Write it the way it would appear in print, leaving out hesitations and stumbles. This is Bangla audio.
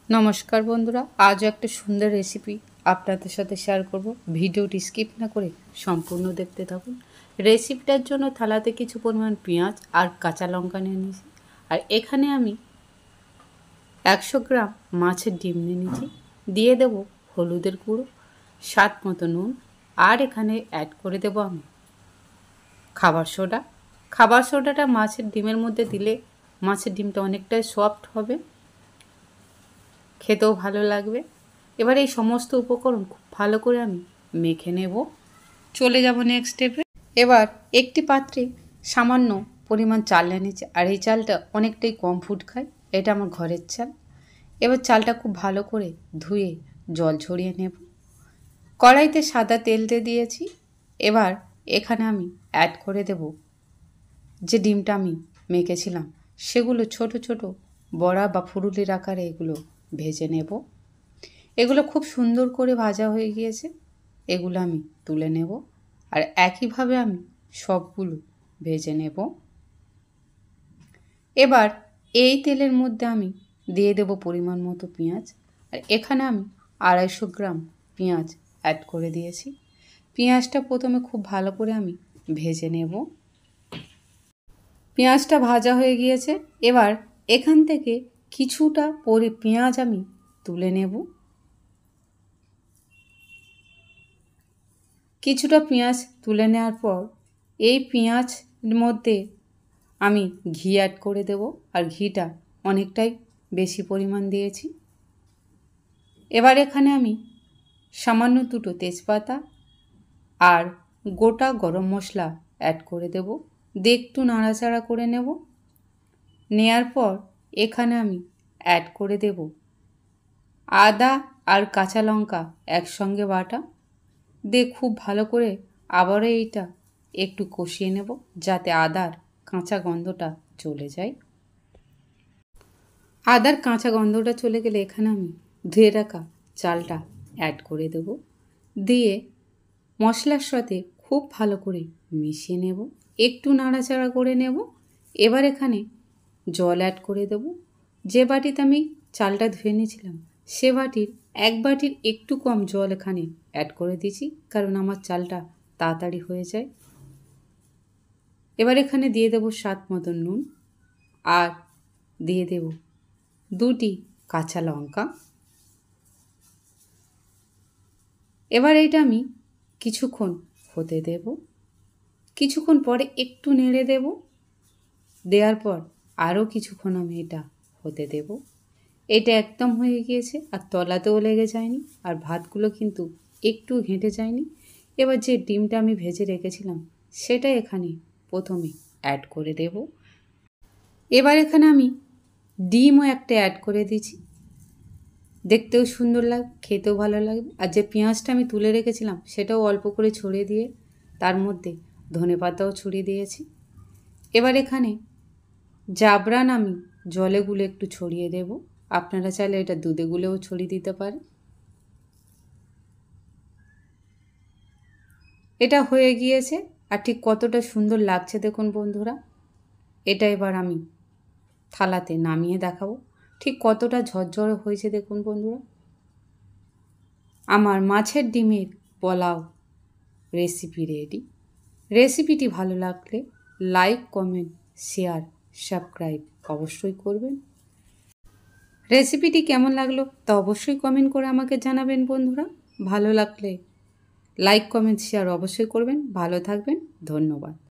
নমস্কার বন্ধুরা, আজও একটা সুন্দর রেসিপি আপনাদের সাথে শেয়ার করব। ভিডিওটি স্কিপ না করে সম্পূর্ণ দেখতে থাকুন। রেসিপিটার জন্য থালাতে কিছু পরিমাণ পেঁয়াজ আর কাঁচা লঙ্কা নিয়ে নিয়েছি। আর এখানে আমি 100 গ্রাম মাছের ডিম নিয়ে নিয়েছি। দিয়ে দেব হলুদের গুঁড়ো, স্বাদ মতো নুন, আর এখানে অ্যাড করে দেব আমি খাবার সোডা। খাবার সোডাটা মাছের ডিমের মধ্যে দিলে মাছের ডিমটা অনেকটাই সফট হবে, খেতেও ভালো লাগবে। এবার এই সমস্ত উপকরণ খুব ভালো করে আমি মেখে নেব। চলে যাব নেক্সট স্টেপে। এবার একটি পাত্রে সামান্য পরিমাণ চাল এনেছি, আর এই চালটা অনেকটাই কম ফুড খায়। এটা আমার ঘরের চাল। এবার চালটা খুব ভালো করে ধুয়ে জল ঝরিয়ে নেব। কড়াইতে সাদা তেল দিয়েছি। এবার এখানে আমি অ্যাড করে দেব যে ডিমটা আমি মেখেছিলাম, সেগুলো ছোট ছোট বড়া বা ফুরুলির আকারে এগুলো ভেজে নেব। এগুলো খুব সুন্দর করে ভাজা হয়ে গিয়েছে, এগুলো আমি তুলে নেব। আর একইভাবে আমি সবগুলো ভেজে নেব। এবার এই তেলের মধ্যে আমি দিয়ে দেব পরিমাণ মতো পেঁয়াজ। আর এখানে আমি 250 গ্রাম পেঁয়াজ অ্যাড করে দিয়েছি। পেঁয়াজটা প্রথমে খুব ভালো করে আমি ভেজে নেব। পেঁয়াজটা ভাজা হয়ে গিয়েছে। এবার এখান থেকে কিছুটা পেঁয়াজ আমি তুলে নেব। কিছুটা পেঁয়াজ তুলে নেওয়ার পর এই পেঁয়াজের মধ্যে আমি ঘি অ্যাড করে দেব। আর ঘিটা অনেকটাই বেশি পরিমাণ দিয়েছি। এবার এখানে আমি সামান্য দুটো তেজপাতা আর গোটা গরম মশলা অ্যাড করে দেব। দিয়ে একটু নাড়াচাড়া করে নেব। নেয়ার পর এখানে আমি অ্যাড করে দেব আদা আর কাঁচা লঙ্কা একসঙ্গে বাটা। দিয়ে খুব ভালো করে আবারও এইটা একটু কষিয়ে নেব, যাতে আদার কাঁচা গন্ধটা চলে যায়। আদার কাঁচা গন্ধটা চলে গেলে এখানে আমি ধুয়ে রাখা চালটা অ্যাড করে দেব। দিয়ে মশলার সাথে খুব ভালো করে মিশিয়ে নেব, একটু নাড়াচাড়া করে নেব। এবার এখানে জল অ্যাড করে দেব। যে বাটিতে আমি চালটা ধুয়ে নিয়েছিলাম, সে বাটির 1 বাটির একটু কম জল এখানে অ্যাড করে দিয়েছি, কারণ আমার চালটা তাড়াতাড়ি হয়ে যায়। এবার এখানে দিয়ে দেব স্বাদ মতো নুন, আর দিয়ে দেব 2টি কাঁচা লঙ্কা। এবার এইটা আমি কিছুক্ষণ হতে দেব। কিছুক্ষণ পরে একটু নেড়ে দেব। দেওয়ার পর আরও কিছুক্ষণ আমি এটা হতে দেব। এটা একদম হয়ে গিয়েছে, আর তলাতেও লেগে যায়নি, আর ভাতগুলো কিন্তু একটু ঘেঁটে যায়নি। এবার যে ডিমটা আমি ভেজে রেখেছিলাম, সেটা এখানে প্রথমে অ্যাড করে দেব। এবার এখানে আমি ডিমও একটা অ্যাড করে দিয়েছি। দেখতেও সুন্দর লাগবে, খেতেও ভালো লাগবে। আর যে পেঁয়াজটা আমি তুলে রেখেছিলাম, সেটাও অল্প করে ছড়িয়ে দিয়ে তার মধ্যে ধনেপাতাও ছড়িয়ে দিয়েছি। এবার এখানে জাবরান আমি জলে গুলে একটু ছড়িয়ে দেব। আপনারা চাইলে এটা দুধে গুলেও ছড়িয়ে দিতে পারেন। এটা হয়ে গিয়েছে, আর ঠিক কতটা সুন্দর লাগছে দেখুন বন্ধুরা। এটা এবার আমি থালাতে নামিয়ে দেখাবো ঠিক কতটা ঝরঝরে হয়েছে দেখুন বন্ধুরা। আমার মাছের ডিমের পোলাও রেসিপি রেডি। রেসিপিটি ভালো লাগলে লাইক, কমেন্ট, শেয়ার, সাবস্ক্রাইব অবশ্যই করবেন। রেসিপিটি কেমন লাগলো তা অবশ্যই কমেন্ট করে আমাকে জানাবেন বন্ধুরা। ভালো লাগলে লাইক, কমেন্ট, শেয়ার অবশ্যই করবেন। ভালো থাকবেন। ধন্যবাদ।